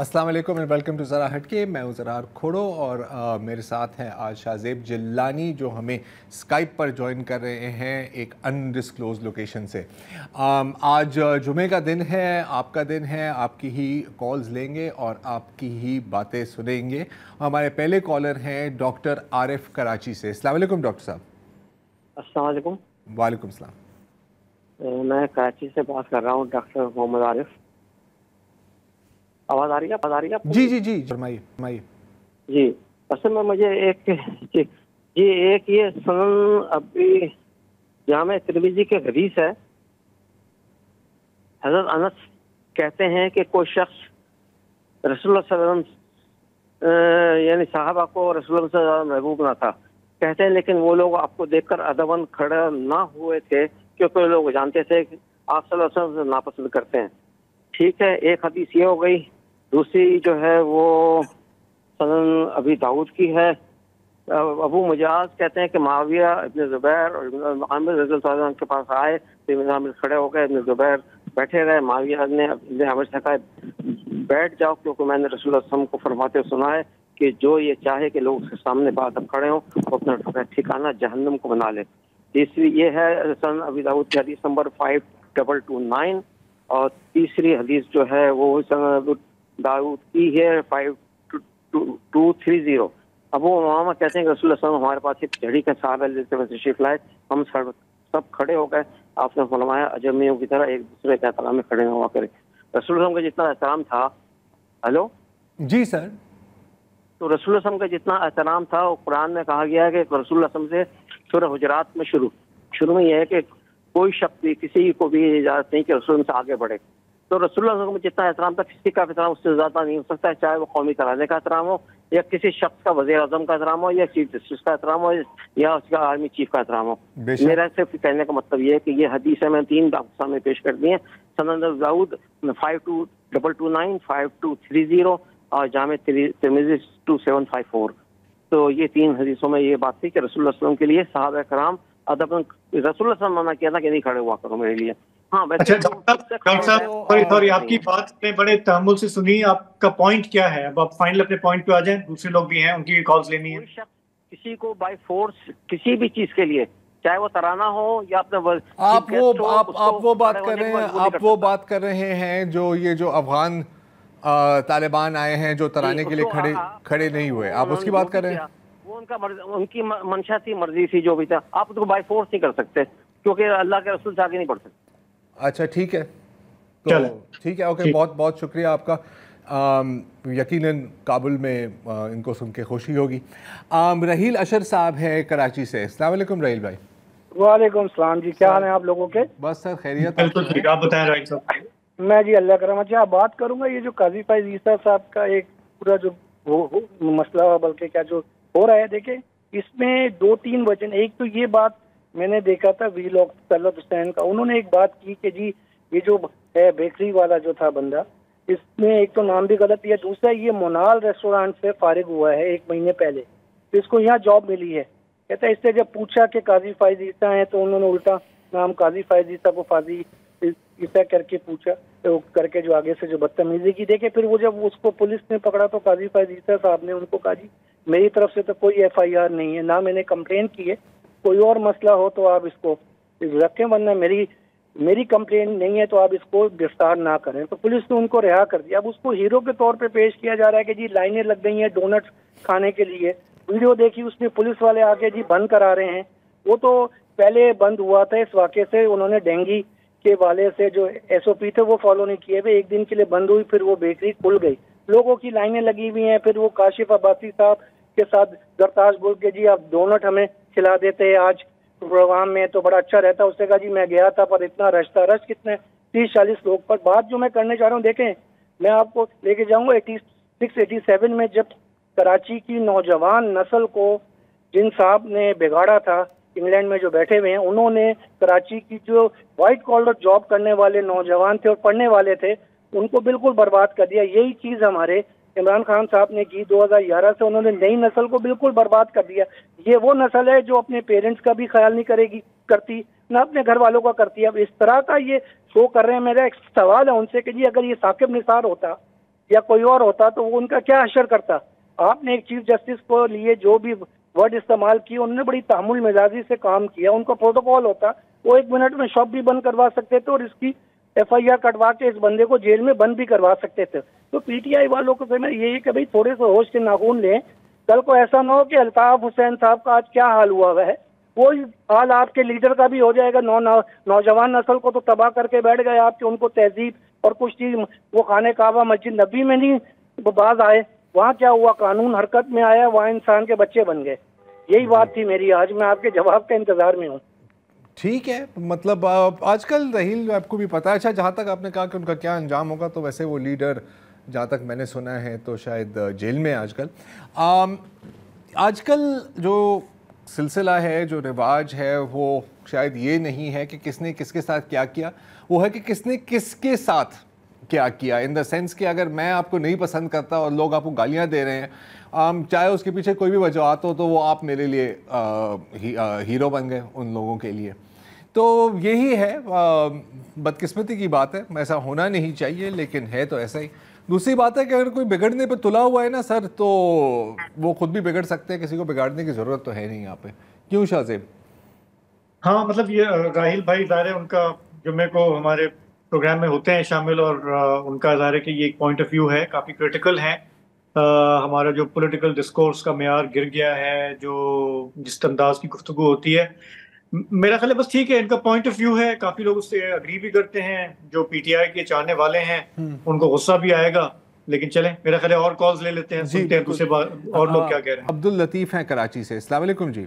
अस्सलाम वालेकुम and welcome to ज़रा हटके। मैं हूँ ज़रार खोड़ो और मेरे साथ हैं आज शाहज़ेब जिलानी जो हमें स्काइप पर ज्वाइन कर रहे हैं एक अनडिस्क्लोज लोकेशन से। आज जुमे का दिन है, आपका दिन है, आपकी ही कॉल्स लेंगे और आपकी ही बातें सुनेंगे। हमारे पहले कॉलर हैं डॉक्टर आरिफ कराची से। अस्सलाम वालेकुम डॉक्टर साहब। अस्सलाम वालेकुम। वालेकुम सलाम। मैं कराची से बात कर रहा हूँ, डॉक्टर मोहम्मद आरिफ। आवाज़ आ रही है? आवाज़ आ रही है आपको? जी जी जी, फरमाइए फरमाइए। जी, असल में मुझे एक ये सनन अभी जामे तिरमिज़ी के हदीस है। हज़रत अनस कहते हैं कि कोई शख्स रसूलुल्लाह सल्लल्लाहु अलैहि वसल्लम यानी साहबा को रसूलुल्लाह सल्लल्लाहु अलैहि वसल्लम महबूब ना था। कहते हैं लेकिन वो लोग आपको देखकर अदबन खड़े ना हुए थे क्योंकि लोग जानते थे कि आप सल्लल्लाहु अलैहि वसल्लम से नापसंद करते हैं। ठीक है, एक हदीस ये हो गई। दूसरी जो है वो सनन अभी दाऊद की है। अबू मुजाज कहते हैं कि माविया इब्न ज़ुबैर और इब्न आमिर रज़ियल्लाहु अन्हु के पास आए तो इब्न आमिर खड़े हो गए, इब्न ज़ुबैर बैठे रहे। माविया ने इब्न आमिर से कहा बैठ जाओ क्योंकि मैंने रसूलुल्लाह सल्लल्लाहु अलैहि वसल्लम को फरमाते सुना है कि जो ये चाहे कि लोग उसके सामने बात अब खड़े हों वो अपना ठिकाना जहन्नम को बना ले। तीसरी ये है सनन अबी दाऊद की हदीस नंबर 5229 और तीसरी हदीस जो है वो सनन दाऊद की है 5230। अब वो उमामा कहते हैं कि रसूलुल्लाह सल्लल्लाहु अलैहि वसल्लम हमारे पास एक झड़ी का साहब लेते हुए तशरीफ लाए। हम सब खड़े हो गए। आपने फरमाया अजमियों की तरह एक दूसरे के एहतराम में खड़े हुआ करें। रसूलुल्लाह का जितना एहतराम था, हेलो जी सर। तो रसूलुल्लाह का जितना एहतराम था वो कुरान में कहा गया है कि रसूलुल्लाह से सूरह हुजरात में शुरू में यह है कि कोई शख्स भी किसी को भी इजाजत नहीं कि रसूल से आगे बढ़े। तो रसूलुल्लाह में जितना एहतराम था किसी का एहतराम उससे ज्यादा नहीं हो सकता है, चाहे वो कौमी तराने का एहतराम हो या किसी शख्स का वज़ीर आज़म का एहतराम हो या चीफ जस्टिस का एहतराम हो या उसका आर्मी चीफ का एहतराम हो। मेरा सिर्फ कहने का मतलब ये है कि ये हदीस है, मैं 3 आपके सामने पेश कर दी है। सनन दाऊद 5229 5230 और जामे तिरमिज़ी 2754। तो ये 3 हदीसों में ये बात थी कि रसूलुल्लाह सल्लल्लाहु अलैहि वसल्लम के लिए सहाबा कराम अदब रसूलुल्लाह सल्लल्लाहु अलैहि वसल्लम मना किया था कि नहीं खड़े हुआ करो मेरे लिए। हाँ अच्छा डॉक्टर साहब, सॉरी आपकी बात ने बड़े तहम्मुल से सुनी। आपका पॉइंट क्या है? अब आप फाइनल अपने पॉइंट पे आ जाएं। दूसरे लोग भी हैं, उनकी कॉल्स लेनी है। कोई शख्स किसी को बाय फोर्स किसी भी चीज के लिए, चाहे वो तराना हो या अपने आप वो बात कर रहे हैं, आप वो बात कर रहे हैं जो अफगान तालिबान आए हैं जो तराने के लिए खड़े नहीं हुए, आप उसकी बात कर रहे हैं? वो उनकी मंशा थी, मर्जी थी, जो भी था। आप उसको बाय फोर्स नहीं कर सकते क्योंकि अल्लाह के रसूल से आगे नहीं बढ़ सकते। अच्छा ठीक है, तो ठीक है, ओके, बहुत बहुत शुक्रिया आपका। यकीनन काबुल में इनको सुन के खुशी होगी। रहील अशर साहब है कराची से। अस्सलाम वालेकुम रहील भाई। वालेकुम सलाम जी, क्या हाल है आप लोगों के? बस सर खैरियत। बिल्कुल ठीक, आप बताएं राइट साहब। मैं जी अल्लाह करम। अच्छा, बात करूंगा ये जो काजी फैज ईसा साहब का एक पूरा जो मसला, बल्कि क्या जो हो रहा है, देखे इसमें 2-3 वजह। एक तो ये बात मैंने देखा था वीलॉग तलत हुसैन का, उन्होंने एक बात की कि जी ये जो है बेकरी वाला जो था बंदा, इसमें एक तो नाम भी गलत दिया, दूसरा ये मोनाल रेस्टोरेंट से फारिग हुआ है 1 महीने पहले, तो इसको यहाँ जॉब मिली है। कहता है इससे जब पूछा कि काजी फैज ईसा है तो उन्होंने उल्टा नाम काजी फैज ईसा को फाजी ईसा करके पूछा, तो करके जो आगे से जो बदतमीजी की। देखे फिर वो जब उसको पुलिस ने पकड़ा तो काजी फैज ईसा साहब ने उनको कहा जी मेरी तरफ से तो कोई FIR नहीं है, ना मैंने कंप्लेन की है, कोई और मसला हो तो आप इसको रखें, वरना मेरी कंप्लेन नहीं है तो आप इसको गिरफ्तार ना करें। तो पुलिस ने उनको रिहा कर दिया। अब उसको हीरो के तौर पे पेश किया जा रहा है कि जी लाइनें लग गई हैं डोनट्स खाने के लिए। वीडियो देखी उसमें पुलिस वाले आके जी बंद करा रहे हैं। वो तो पहले बंद हुआ था इस वाक़े से, उन्होंने डेंगी के वाले से जो SOP थे वो फॉलो नहीं किए हुए, 1 दिन के लिए बंद हुई, फिर वो बेकरी खुल गई, लोगों की लाइनें लगी हुई हैं। फिर वो काशिफ अब्बासी साहब के साथ दरताज बोल के जी आप डोनट हमें खिला देते हैं आज प्रोग्राम में तो बड़ा अच्छा रहता। उसने कहा जी मैं गया था पर इतना रश था, रश कितने 30-40 लोग। पर बात जो मैं करने जा रहा हूँ, देखें मैं आपको लेके जाऊंगा 86-87 में, जब कराची की नौजवान नस्ल को जिन साहब ने बिगाड़ा था इंग्लैंड में जो बैठे हुए हैं, उन्होंने कराची की जो व्हाइट कॉलर जॉब करने वाले नौजवान थे और पढ़ने वाले थे उनको बिल्कुल बर्बाद कर दिया। यही चीज़ हमारे इमरान खान साहब ने की 2011 से, उन्होंने नई नस्ल को बिल्कुल बर्बाद कर दिया। ये वो नस्ल है जो अपने पेरेंट्स का भी ख्याल नहीं करती, ना अपने घर वालों का करती है। अब इस तरह का ये शो कर रहे हैं। मेरा एक सवाल है उनसे कि जी अगर ये साकिब निसार होता या कोई और होता तो वो उनका क्या असर करता। आपने एक चीफ जस्टिस को लिए जो भी वर्ड इस्तेमाल किए, उन्होंने बड़ी तामुल मिजाजी से काम किया। उनका प्रोटोकॉल होता, वो 1 मिनट में शॉप भी बंद करवा सकते थे और इसकी FIR कटवा के इस बंदे को जेल में बंद भी करवा सकते थे। तो PTI वालों को मैं यही कि भाई थोड़े से होश के नाखून लें। कल को ऐसा ना हो कि अल्ताफ हुसैन साहब का आज क्या हाल हुआ है, वो हाल आपके लीडर का भी हो जाएगा। नौजवान नस्ल को तो तबाह करके बैठ गए आपके, उनको तहजीब और कुछ चीज वो खाने काबा मस्जिद नबी में नहीं बाज आए, वहाँ क्या हुआ, कानून हरकत में आया, वहाँ इंसान के बच्चे बन गए। यही बात थी मेरी, आज मैं आपके जवाब का इंतजार में हूँ। ठीक है, मतलब आजकल रहील आपको भी पता है। अच्छा, जहाँ तक आपने कहा कि उनका क्या अंजाम होगा, तो वैसे वो लीडर जहाँ तक मैंने सुना है तो शायद जेल में आजकल। आजकल जो सिलसिला है, जो रिवाज है, वो शायद ये नहीं है कि किसने किसके साथ क्या किया, वो है कि किसने किसके साथ क्या किया। इन द सेंस कि अगर मैं आपको नहीं पसंद करता और लोग आपको गालियाँ दे रहे हैं, चाहे उसके पीछे कोई भी वजूहत हो, तो वो आप मेरे लिए हीरो बन गए उन लोगों के लिए। तो यही है, बदकिस्मती की बात है, ऐसा होना नहीं चाहिए, लेकिन है तो ऐसा ही। दूसरी बात है कि अगर कोई बिगड़ने पे तुला हुआ है ना सर, तो वो खुद भी बिगड़ सकते हैं, किसी को बिगाड़ने की ज़रूरत तो है नहीं यहाँ पे। क्यों शाहज़ेब? हाँ, मतलब ये राहिल भाई ज़ाहिर है उनका जुम्मे को हमारे प्रोग्राम में होते हैं शामिल, और उनका ज़ाहिर है कि ये एक पॉइंट ऑफ व्यू है, काफ़ी क्रिटिकल है। हमारा जो पॉलिटिकल डिस्कोर्स का मेयार गिर गया है, जो जिस अंदाज की गुफ्तगू होती है, मेरा ख्याल है बस ठीक है, इनका पॉइंट ऑफ व्यू है, काफ़ी लोग उससे अग्री भी करते हैं। जो PTI के चाहने वाले हैं उनको गुस्सा भी आएगा, लेकिन चलें, मेरा ख्याल है और कॉल्स ले लेते हैं, सुनते हैं दूसरे और लोग क्या कह रहे हैं। अब्दुल लतीफ़ हैं कराची से। अस्सलाम वालेकुम जी।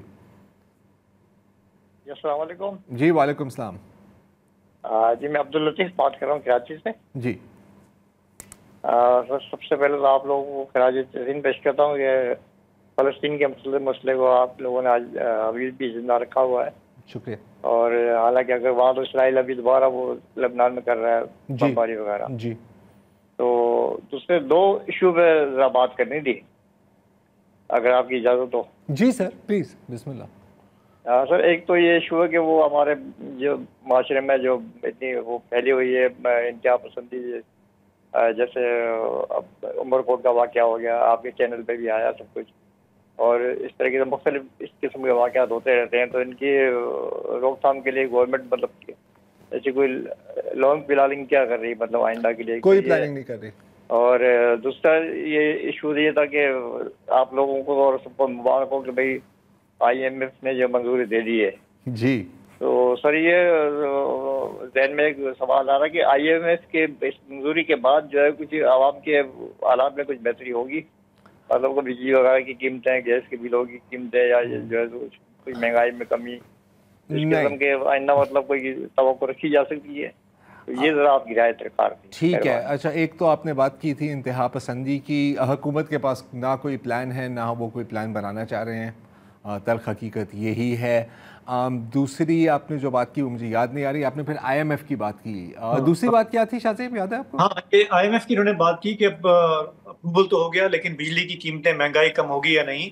अस्सलाम वालेकुम जी वालेकुम सलाम। जी, मैं अब्दुल लतीफ़ बात कर रहा हूँ कराची से जी। सर, सबसे पहले तो आप लोगों को खराज तहसीन पेश करता हूँ कि फ़लस्तीन के मसले को आप लोगों ने आज अभी भी जिंदा रखा हुआ है। शुक्रिया। और हालांकि अगर वहाँ तो इसराइल अभी दोबारा वो लेबनान में कर रहा है बमबारी वगैरह। जी। तो दूसरे 2 इशू पे ज़रा बात करनी थी, अगर आपकी इजाज़त हो। जी सर, प्लीज़, बिस्मिल्लाह। सर, एक तो ये इशू है कि वो हमारे जो माशरे में जो इतनी वो फैली हुई है इंतहा पसंदी, जैसे अब उमरकोट का वाक़या हो गया, आपके चैनल पे भी आया सब कुछ, और इस तरह के मुख्तलिफ इस किस्म के वाक़यात होते रहते हैं। तो इनकी रोकथाम के लिए गवर्नमेंट मतलब ऐसी कोई लॉन्ग प्लानिंग क्या कर रही है, मतलब आइंदा के लिए? कोई प्लानिंग नहीं कर रही। और दूसरा ये इशू ये था कि आप लोगों को और सबको मुबारक हो कि भाई IMF ने जो मंजूरी दे दी है। जी। तो सर, ये ज़हन में एक सवाल आ रहा है कि IMF के इस मंजूरी के बाद जो है कुछ आवाम के हालात में कुछ बेहतरी होगी, मतलब को बिजली वगैरह की कीमतें, गैस के बिलों की कीमतें, या जो है कोई महंगाई में कमी, इस किस्म के आइंदा मतलब कोई तवक्को रखी जा सकती है? तो ये ज़रा आपकी राय दरकार थी। ठीक है। अच्छा, एक तो आपने बात की थी इंतहा पसंदी की। हुकूमत के पास ना कोई प्लान है, ना वो कोई प्लान बनाना चाह रहे हैं, तल्ख हकीकत यही है। दूसरी आपने जो बात की वो मुझे याद नहीं आ रही, आपने फिर IMF की बात की। दूसरी बात क्या थी शाहज़ेब, याद है आपको? हाँ, ये IMF की उन्होंने बात की कि अब अप्रूवल तो हो गया, लेकिन बिजली की कीमतें, महंगाई कम होगी या नहीं,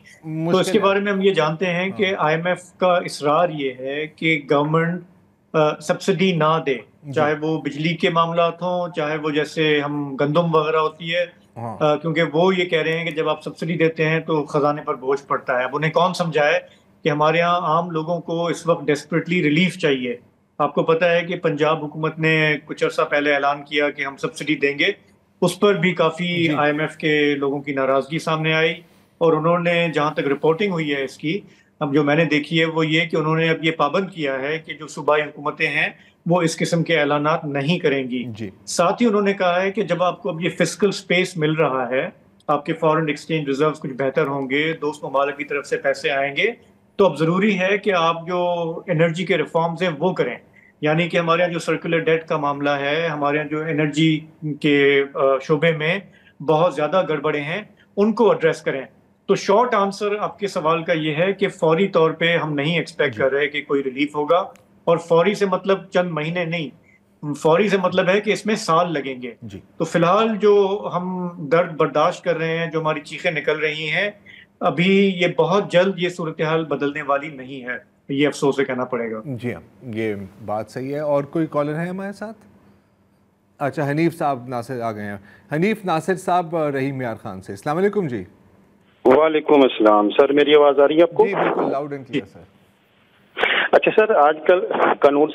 तो इसके बारे में हम ये जानते हैं कि IMF का इसरार ये है कि गवर्नमेंट सब्सिडी ना दे, चाहे वो बिजली के मामलात हों, चाहे वो जैसे हम गंदम वगैरह होती है, क्योंकि वो ये कह रहे हैं कि जब आप सब्सिडी देते हैं तो खजाने पर बोझ पड़ता है। अब उन्हें कौन समझाए कि हमारे यहाँ आम लोगों को इस वक्त डेस्परेटली रिलीफ चाहिए। आपको पता है कि पंजाब हुकूमत ने कुछ अर्सा पहले ऐलान किया कि हम सब्सिडी देंगे, उस पर भी काफ़ी IMF के लोगों की नाराज़गी सामने आई, और उन्होंने, जहाँ तक रिपोर्टिंग हुई है इसकी, अब जो मैंने देखी है वो ये कि उन्होंने अब ये पाबंद किया है कि जो सूबाई हुकूमतें हैं वो इस किस्म के ऐलानात नहीं करेंगी। साथ ही उन्होंने कहा है कि जब आपको अब ये फिस्कल स्पेस मिल रहा है, आपके फॉरेन एक्सचेंज रिजर्व्स कुछ बेहतर होंगे, दोस्त ममालिक की तरफ से पैसे आएंगे, तो अब ज़रूरी है कि आप जो एनर्जी के रिफॉर्म्स हैं वो करें। यानी कि हमारे यहाँ जो सर्कुलर डेट का मामला है, हमारे यहाँ जो एनर्जी के शोबे में बहुत ज़्यादा गड़बड़े हैं, उनको एड्रेस करें। तो शॉर्ट आंसर आपके सवाल का ये है कि फौरी तौर पे हम नहीं एक्सपेक्ट कर रहे कि कोई रिलीफ होगा, और फौरी से मतलब चंद महीने नहीं, फौरी से मतलब है कि इसमें साल लगेंगे। तो फिलहाल जो हम दर्द बर्दाश्त कर रहे हैं, जो हमारी चीखें निकल रही हैं, अभी ये बहुत जल्द ये सूरत हाल बदलने वाली नहीं है, ये अफसोस से कहना पड़ेगा। जी हाँ, ये बात सही है। और कोई कॉलर है हमारे साथ? अच्छा, हनीफ साहब नासिर आ गए हैं। हनीफ नासिर साहब रहीम यार खान से। अस्सलाम वालेकुम जी। वालेकुम अस्सलाम सर, मेरी आवाज़ आ रही है आपको? जी बिल्कुल लाउड एंड क्लियर सर। अच्छा सर, आजकल कानून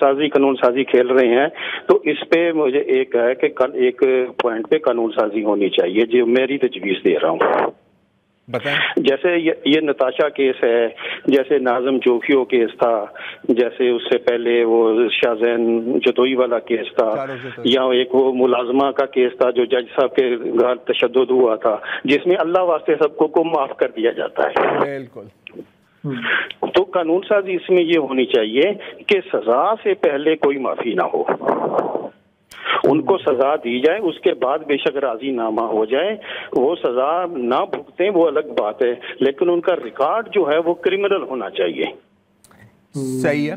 साजी खेल रहे हैं, तो इस पे मुझे एक है कि एक पॉइंट पे कानून साजी होनी चाहिए, जो मेरी तजवीज़ दे रहा हूँ। बताएं। जैसे ये नताशा केस है, जैसे नाज़म जोफियो केस था, जैसे उससे पहले वो शाहजैन जदोई वाला केस था, या एक वो मुलाजमा का केस था जो जज साहब के घर तशद्दुद हुआ था, जिसमें अल्लाह वास्ते सबको को माफ कर दिया जाता है। बिल्कुल। तो कानून साजी इसमें ये होनी चाहिए कि सजा से पहले कोई माफी ना हो, उनको सजा दी जाए, उसके बाद बेशक राजीनामा हो जाए, वो सजा ना भुगतें वो अलग बात है, लेकिन उनका रिकॉर्ड जो है वो क्रिमिनल होना चाहिए। सही है।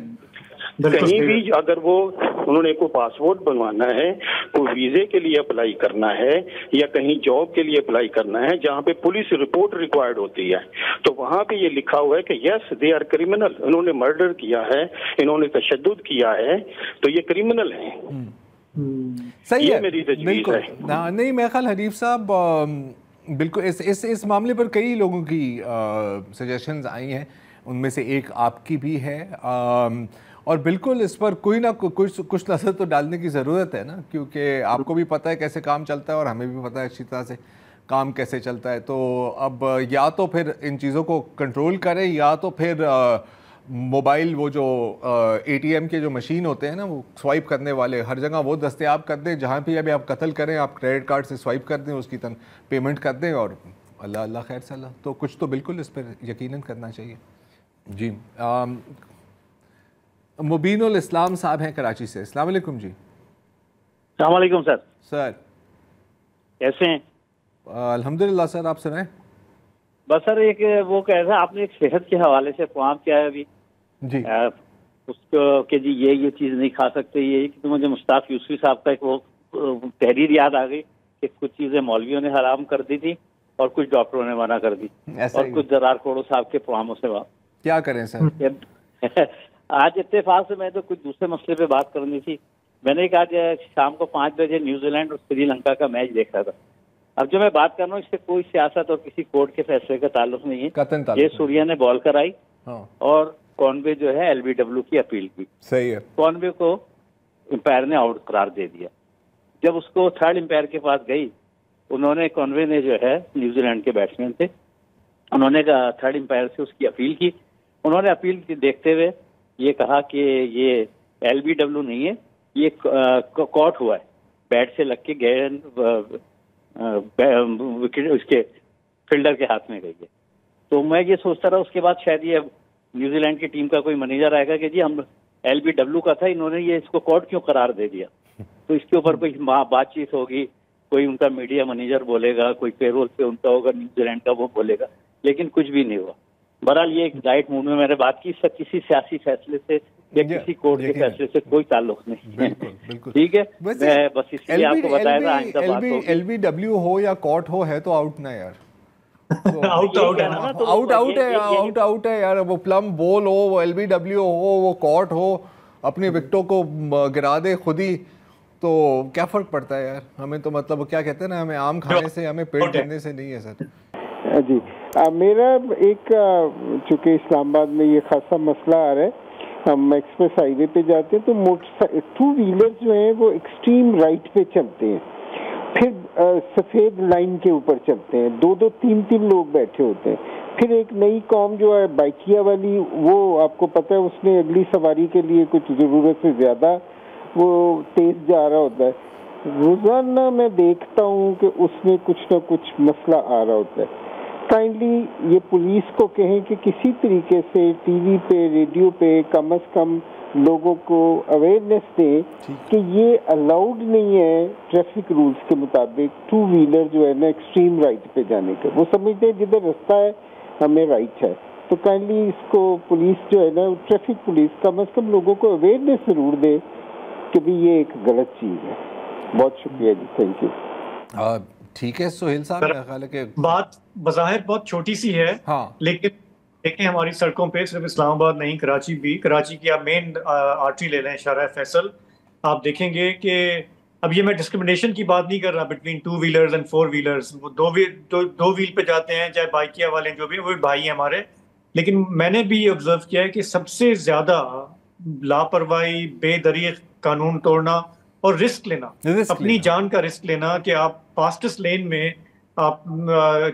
कहीं भी अगर वो उन्होंने कोई पासपोर्ट बनवाना है, कोई वीजे के लिए अप्लाई करना है, या कहीं जॉब के लिए अप्लाई करना है जहाँ पे पुलिस रिपोर्ट रिक्वायर्ड होती है, तो वहाँ पे ये लिखा हुआ है कि यस दे आर क्रिमिनल, इन्होंने मर्डर किया है, इन्होंने तशद्दुद किया है, तो ये क्रिमिनल है। सही ये है, मेरी तजवीज़ बिल्कुल। है। नहीं, मैं ख्याल हनीफ साहब बिल्कुल इस मामले पर कई लोगों की सजेशंस आई हैं, उनमें से एक आपकी भी है, और बिल्कुल इस पर कोई ना कुछ नजर तो डालने की ज़रूरत है ना, क्योंकि आपको भी पता है कैसे काम चलता है और हमें भी पता है अच्छी तरह से काम कैसे चलता है। तो अब या तो फिर इन चीज़ों को कंट्रोल करें, या तो फिर मोबाइल वो जो ATM के जो मशीन होते हैं ना, वो स्वाइप करने वाले हर जगह वो दस्तयाब कर दें, जहाँ पे अभी आप कत्ल करें आप क्रेडिट कार्ड से स्वाइप कर दें, उसकी पेमेंट कर दें, और अल्लाह अल्लाह खैर सल्लाह। तो कुछ तो बिल्कुल इस पर यकीनन करना चाहिए जी। मुबीनुल इस्लाम साहब हैं कराची से। अस्सलाम वालेकुम जी। अस्सलाम वालेकुम सर। सर कैसे हैं? अल्हम्दुलिल्लाह सर, आप सुनाएं। बस सर एक वो कह रहा आपने एक सेहत के हवाले से प्रोग्राम किया है अभी जी, उसको कि जी ये चीज़ नहीं खा सकते, ये कि तो मुझे मुश्ताक यूसुफी साहब का एक वो तहरीर याद आ गई कि कुछ चीज़ें मौलवियों ने हराम कर दी थी और कुछ डॉक्टरों ने मना कर दी, और कुछ दरार खोड़ो साहब के प्रोग्रामों से क्या करें सर। आज इत्तेफाक से मैं तो कुछ दूसरे मसले पे बात करनी थी। मैंने कहा आज शाम को 5 बजे न्यूजीलैंड और श्रीलंका का मैच देख रहा था। अब जो मैं बात कर रहा हूँ इससे कोई सियासत और किसी कोर्ट के फैसले का ताल्लुक नहीं है। ये सूर्या ने बॉल कराई और कॉनवे जो है LBW की अपील की। सही है। कॉनवे को अंपायर ने आउट करार दे दिया। जब उसको थर्ड अंपायर के पास गई, उन्होंने कॉनवे ने जो है न्यूजीलैंड के बैट्समैन थे, उन्होंने थर्ड अंपायर से उसकी अपील की। उन्होंने अपील की देखते हुए ये कहा कि ये LBW नहीं है, ये कॉट हुआ है, बैट से लग के गेंद विकेट उसके फील्डर के हाथ में गई है। तो मैं ये सोचता रहा उसके बाद शायद ये न्यूजीलैंड की टीम का कोई मैनेजर आएगा कि जी हम LBW का था, इन्होंने ये इसको कॉट क्यों करार दे दिया। तो इसके ऊपर कोई बातचीत होगी, कोई उनका मीडिया मैनेजर बोलेगा, कोई पेरोल पे उनका होगा न्यूजीलैंड का, वो बोलेगा, लेकिन कुछ भी नहीं हुआ। बहरहाल ये एक लाइट मूड में मैंने बात की, इसका किसी सियासी फैसले से या किसी कोर्ट के फैसले से कोई ताल्लुक नहीं है। ठीक है, मैं बस इसलिए आपको बताया था आइंदा बात होगी। LBW हो या कॉट हो, है तो आउट ना यार। आउट है यार। वो प्लम बॉल हो, वो LBW हो, वो कॉट हो, अपने विकेटों को गिरा दे खुद ही, तो क्या फर्क पड़ता है यार। हमें तो मतलब क्या कहते हैं ना, हमें आम खाने से, हमें पेट भरने से नहीं है सर जी। मेरा एक चूँकि इस्लामाबाद में ये खासा मसला आ रहा है, हम एक्सप्रेस हाईवे पे जाते हैं तो टू व्हीलर्स जो हैं वो एक्सट्रीम राइट पे चलते हैं, फिर सफ़ेद लाइन के ऊपर चलते हैं, 2-2, 3-3 लोग बैठे होते हैं। फिर एक नई कौम जो है बाइकिया वाली, वो आपको पता है उसने अगली सवारी के लिए कुछ ज़रूरत से ज़्यादा वो तेज़ जा रहा होता है। रोज़ाना मैं देखता हूँ कि उसमें कुछ ना कुछ मसला आ रहा होता है। काइंडली ये पुलिस को कहें कि किसी तरीके से टीवी पे, रेडियो पे कम से कम लोगों को अवेयरनेस दें कि ये अलाउड नहीं है ट्रैफिक रूल्स के मुताबिक टू व्हीलर जो है ना एक्सट्रीम राइट पे जाने का। वो समझते हैं जिधर रास्ता है हमें राइट है, तो काइंडली इसको पुलिस जो है ना, ट्रैफिक पुलिस कम से कम लोगों को अवेयरनेस जरूर दे कि भी ये एक गलत चीज़ है। बहुत शुक्रिया जी, थैंक यू। ठीक है सोहेल साहब, मेरा ख्याल है कि बात बज़ाहिर बहुत छोटी सी है, हाँ, लेकिन देखें हमारी सड़कों पे सिर्फ इस्लामाबाद नहीं, कराची भी, कराची की आप मेन आर्टरी ले लें, शाहराह फैसल, आप देखेंगे कि अब ये मैं डिस्क्रिमिनेशन की बात नहीं कर रहा बिटवीन 2 व्हीलर्स एंड 4 व्हीलर्स, वो दो व्हील पे जाते हैं, चाहे बाइकिया वाले जो भी, वो भी भाई हैं हमारे। लेकिन मैंने भी ऑब्जर्व किया है कि सबसे ज्यादा लापरवाही, बेदरीग कानून तोड़ना और रिस्क लेना, अपनी जान का रिस्क लेना कि आप फास्टेस्ट लेन में आप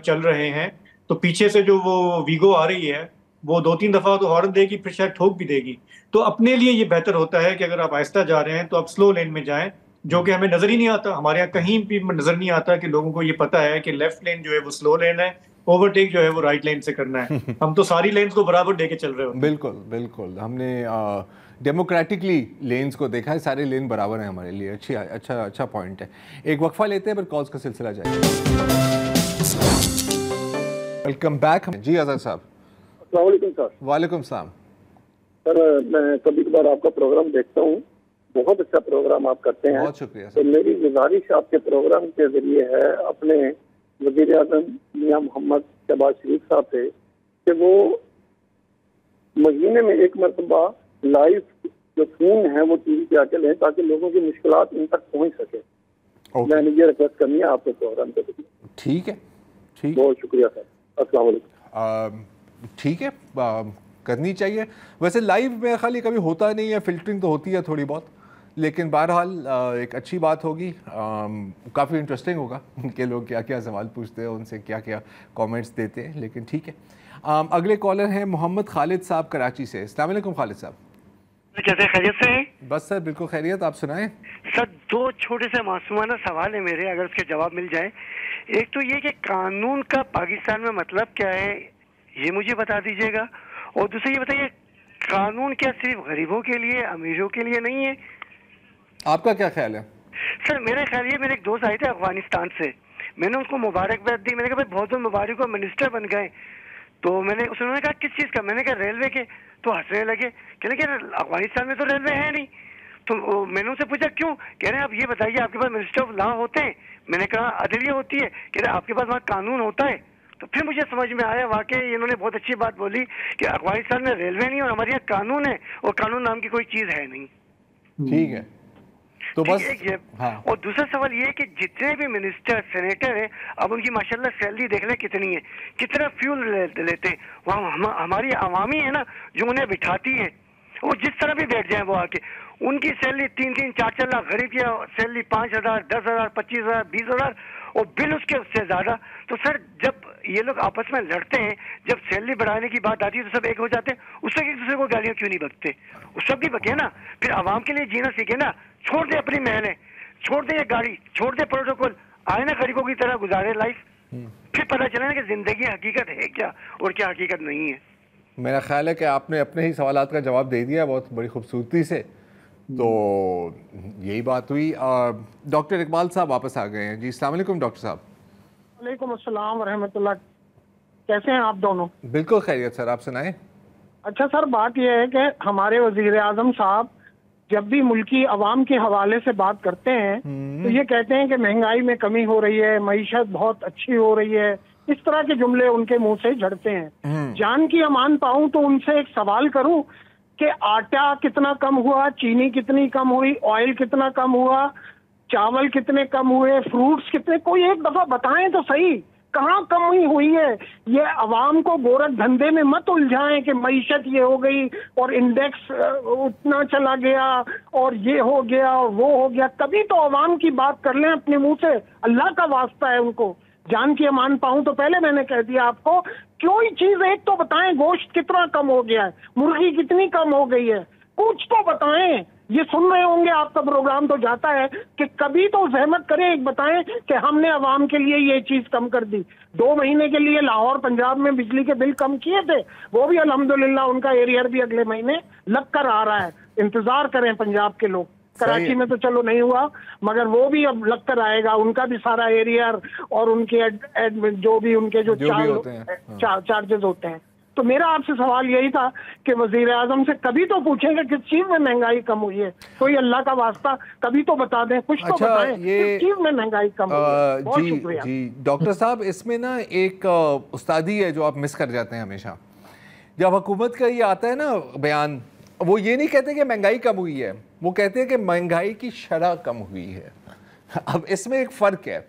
चल रहे हैं तो पीछे से जो वो वीगो आ रही है वो 2-3 दफा तो हॉर्न देगी, फिर शायद ठोक भी देगी। तो अपने लिए ये बेहतर होता है कि अगर आप आहिस्ता जा रहे हैं तो आप स्लो लेन में जाएं, जो कि हमें नजर ही नहीं आता। हमारे यहाँ कहीं भी नजर नहीं आता कि लोगों को ये पता है कि लेफ्ट लेन जो है वो स्लो लेन है, ओवरटेक जो है वो राइट लेन से करना है। हम तो सारी लेन्स को बराबर देके चल रहे होते हैं। बिल्कुल बिल्कुल, हमने डेमोक्रेटिकली लेन्स को देखा है, सारे लेन बराबर हैं हमारे लिए। अच्छा पॉइंट है। एक वक्फा लेते हैं, फिर कॉल्स का सिलसिला जाएगा। वेलकम बैक जी आजाद साहब। अस्सलाम वालेकुम सर। वालेकुम सलाम सर, मैं कभी कभार आपका प्रोग्राम देखता हूँ, बहुत अच्छा प्रोग्राम आप करते हैं। बहुत शुक्रिया। तो मेरी गुजारिश आपके प्रोग्राम के जरिए है अपने वज़ीर आज़म मियां मोहम्मद शहबाज शरीफ साहब से कि वो महीने में एक मरतबा लाइव जो फोन है वो टीवी पे आके लें ताकि लोगों की मुश्किलात इन तक पहुंच सके। मैंने ये रिक्वेस्ट करनी है आपके प्रोग्राम के जरिए। ठीक है, ठीक, बहुत शुक्रिया सर। अस्सलाम वालेकुम। ठीक है, करनी चाहिए। वैसे लाइव में खाली कभी होता नहीं है, फिल्टरिंग तो होती है थोड़ी बहुत, लेकिन बहरहाल एक अच्छी बात होगी। काफ़ी इंटरेस्टिंग होगा कि लोग क्या क्या सवाल पूछते हैं, उनसे क्या क्या कमेंट्स देते हैं, लेकिन ठीक है। अगले कॉलर हैं मोहम्मद खालिद साहब कराची से। अस्सलाम वालेकुम खालिद साहब। कैसे, खैरियत से हैं? बस सर बिल्कुल खैरियत, आप सुनाएं। सर 2 छोटे से मासूमाना सवाल है मेरे, अगर उसके जवाब मिल जाए। एक तो ये कि कानून का पाकिस्तान में मतलब क्या है, ये मुझे बता दीजिएगा। और दूसरा ये बताइए, कानून क्या सिर्फ गरीबों के लिए, अमीरों के लिए नहीं है? आपका क्या ख्याल है? सर मेरा ख्याल ये, मेरे एक दोस्त आए थे अफगानिस्तान से, मैंने उनको मुबारकबाद दी। मैंने कहा भाई बहुत बहुत मुबारक हो, मिनिस्टर बन गए। तो उन्होंने कहा किस चीज़ का? मैंने कहा रेलवे के। तो हंसने लगे, कहने कि अफगानिस्तान में तो रेलवे है नहीं। तो मैंने उनसे पूछा क्यों? कह रहे हैं आप ये बताइए, आपके पास मिनिस्टर ऑफ लॉ होते हैं? मैंने कहा अदलिया होती है। कह रहे आपके पास वहाँ कानून होता है? तो फिर मुझे समझ में आया वाकई इन्होंने बहुत अच्छी बात बोली कि अफगानिस्तान में रेलवे नहीं और हमारे यहाँ कानून है, और कानून नाम की कोई चीज़ है नहीं। ठीक है, तो बस हाँ। और दूसरा सवाल ये है कि जितने भी मिनिस्टर, सेनेटर हैं, अब उनकी माशाल्लाह सैलरी देख लें कितनी है, कितना फ्यूल लेते हैं। वहाँ हमारी आवामी है ना जो उन्हें बिठाती है, वो जिस तरह भी बैठ जाए वो आके, उनकी सैलरी 3-3, 4-4 लाख, गरीब की सैलरी 5,000, 10,000, 25,000, 20,000 और बिल उसके उससे ज्यादा। तो सर जब ये लोग आपस में लड़ते हैं, जब सैलरी बढ़ाने की बात आती है तो सब एक हो जाते हैं, उस वक्त एक दूसरे को गालियां क्यों नहीं बकते? उस वक्त भी बके ना, फिर आवाम के लिए जीना सीखे ना। छोड़ दे अपनी महलें, छोड़ दे ये गाड़ी, छोड़ दे प्रोटोकॉल, आए ना गरीबों की तरह गुजारे लाइफ, फिर पता चले ना कि जिंदगी हकीकत है क्या और क्या हकीकत नहीं है। मेरा ख्याल है कि आपने अपने ही सवालात का जवाब दे दिया बहुत बड़ी खूबसूरती से। तो यही बात हुई। डॉक्टर इकबाल साहब वापस आ गए हैं जी। अस्सलाम वालेकुम डॉक्टर साहब। वालेकुम अस्सलाम रहमतुल्लाह। कैसे हैं आप दोनों? बिल्कुल खैरियत सर, आप सुनाएं। अच्छा सर, बात यह है कि हमारे वजीर आजम साहब जब भी मुल्की अवाम के हवाले से बात करते हैं तो ये कहते हैं कि महंगाई में कमी हो रही है, मईशत बहुत अच्छी हो रही है, इस तरह के जुमले उनके मुंह से झड़ते हैं। जान की अमान पाऊं तो उनसे एक सवाल करूं कि आटा कितना कम हुआ, चीनी कितनी कम हुई, ऑयल कितना कम हुआ, चावल कितने कम हुए, फ्रूट्स कितने, कोई एक दफा बताएं तो सही, कहाँ कमी हुई है? ये अवाम को गोरख धंधे में मत उलझाएं कि मईशत ये हो गई और इंडेक्स उतना चला गया और ये हो गया और वो हो गया। कभी तो अवाम की बात कर लें अपने मुंह से, अल्लाह का वास्ता है उनको। जान की अमान पाऊं तो पहले मैंने कह दिया आपको, कोई चीज एक तो बताएं, गोश्त कितना कम हो गया है, मुर्गी कितनी कम हो गई है, कुछ तो बताएं। ये सुन रहे होंगे, आपका प्रोग्राम तो जाता है कि कभी तो जहमत करें, एक बताएं कि हमने अवाम के लिए ये चीज कम कर दी। 2 महीने के लिए लाहौर पंजाब में बिजली के बिल कम किए थे, वो भी अल्हम्दुलिल्लाह उनका एरियर भी अगले महीने लग कर आ रहा है। इंतजार करें पंजाब के लोग। कराची में तो चलो नहीं हुआ, मगर वो भी अब लग कर आएगा, उनका भी सारा एरियर और उनके जो भी उनके जो चार्जेस होते हैं। तो मेरा आपसे सवाल यही था कि वजीर आजम से कभी तो पूछें कि किस चीज में महंगाई कम हुई है, कोई अल्लाह का वास्ता कभी तो बता दें, कुछ तो बताएं किस चीज में महंगाई कम हुई है। बहुत शुक्रिया जी डॉक्टर साहब। इसमें ना एक उस्तादी है जो आप मिस कर जाते हैं हमेशा। जब हुकूमत का ये आता है ना बयान, वो ये नहीं कहते कि महंगाई कम हुई है, वो कहते हैं कि महंगाई की शरह कम हुई है। अब इसमें एक फ़र्क है,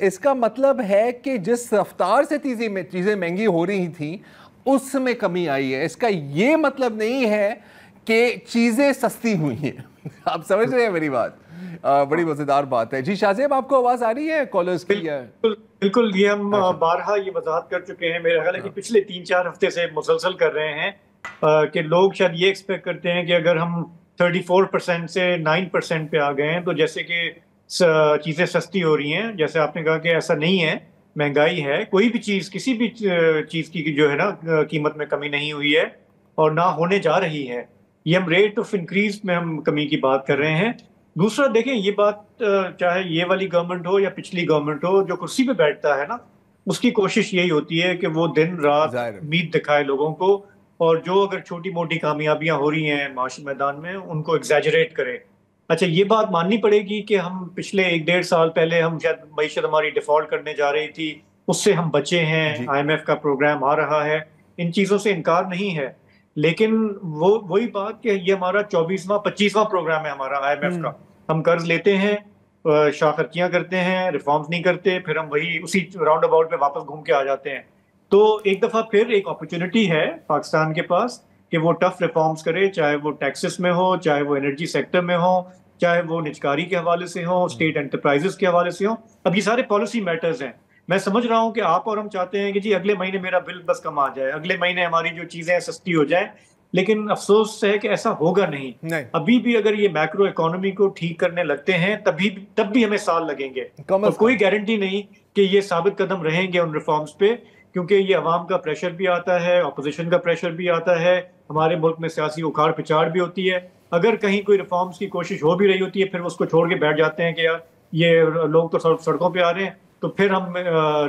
इसका मतलब है कि जिस रफ्तार से चीज़ें महंगी हो रही थी उसमें कमी आई है। इसका ये मतलब नहीं है कि चीज़ें सस्ती हुई हैं। आप समझ रहे हैं मेरी बात? बड़ी मज़ेदार बात है। जी शाहज़ेब, आपको आवाज़ आ रही है कॉलर्स की? बिल्कुल, ये हम बारहा ये वजाहत कर चुके हैं, मेरा ख्याल है कि पिछले 3-4 हफ्ते से मुसलसल कर रहे हैं कि लोग शायद ये एक्सपेक्ट करते हैं कि अगर हम 34% से 9% पे आ गए हैं तो जैसे कि चीज़ें सस्ती हो रही हैं। जैसे आपने कहा कि ऐसा नहीं है, महंगाई है। कोई भी चीज़, किसी भी चीज़ की जो है ना कीमत में कमी नहीं हुई है और ना होने जा रही है। ये हम रेट ऑफ इंक्रीज में हम कमी की बात कर रहे हैं। दूसरा देखें, ये बात चाहे ये वाली गवर्नमेंट हो या पिछली गवर्नमेंट हो, जो कुर्सी पे बैठता है ना, उसकी कोशिश यही होती है कि वो दिन रात उम्मीद दिखाए लोगों को, और जो अगर छोटी मोटी कामयाबियां हो रही हैं माशी मैदान में उनको एग्जैजरेट करे। अच्छा, ये बात माननी पड़ेगी कि हम पिछले 1-1.5 साल पहले हम शायद मईशत हमारी डिफॉल्ट करने जा रही थी, उससे हम बचे हैं। IMF का प्रोग्राम आ रहा है, इन चीज़ों से इनकार नहीं है, लेकिन वो वही बात कि ये हमारा 24वां प्रोग्राम है हमारा IMF का। हम कर्ज लेते हैं, शाखर्चियाँ करते हैं, रिफॉर्म्स नहीं करते, फिर हम वही उसी राउंड अबाउट पे वापस घूम के आ जाते हैं। तो एक दफ़ा फिर एक अपॉर्चुनिटी है पाकिस्तान के पास कि वो टफ रिफॉर्म्स करे, चाहे वो टैक्सेस में हो, चाहे वो एनर्जी सेक्टर में हो, चाहे वो निजकारी के हवाले से हो, स्टेट एंटरप्राइजेस के हवाले से हो। अब ये सारे पॉलिसी मैटर्स हैं। मैं समझ रहा हूँ कि आप और हम चाहते हैं कि जी अगले महीने मेरा बिल बस कम आ जाए, अगले महीने हमारी जो चीज़ें सस्ती हो जाए, लेकिन अफसोस है कि ऐसा होगा नहीं। अभी भी अगर ये मैक्रो इकोनॉमी को ठीक करने लगते हैं तब भी हमें साल लगेंगे, और कोई गारंटी नहीं कि ये साबित कदम रहेंगे उन रिफॉर्म्स पे, क्योंकि ये अवाम का प्रेशर भी आता है, अपोजिशन का प्रेशर भी आता है, हमारे मुल्क में सियासी उखाड़ पिछाड़ भी होती है। अगर कहीं कोई रिफॉर्म्स की कोशिश हो भी रही होती है, फिर उसको छोड़ के बैठ जाते हैं कि यार ये लोग तो सड़कों पे आ रहे हैं, तो फिर हम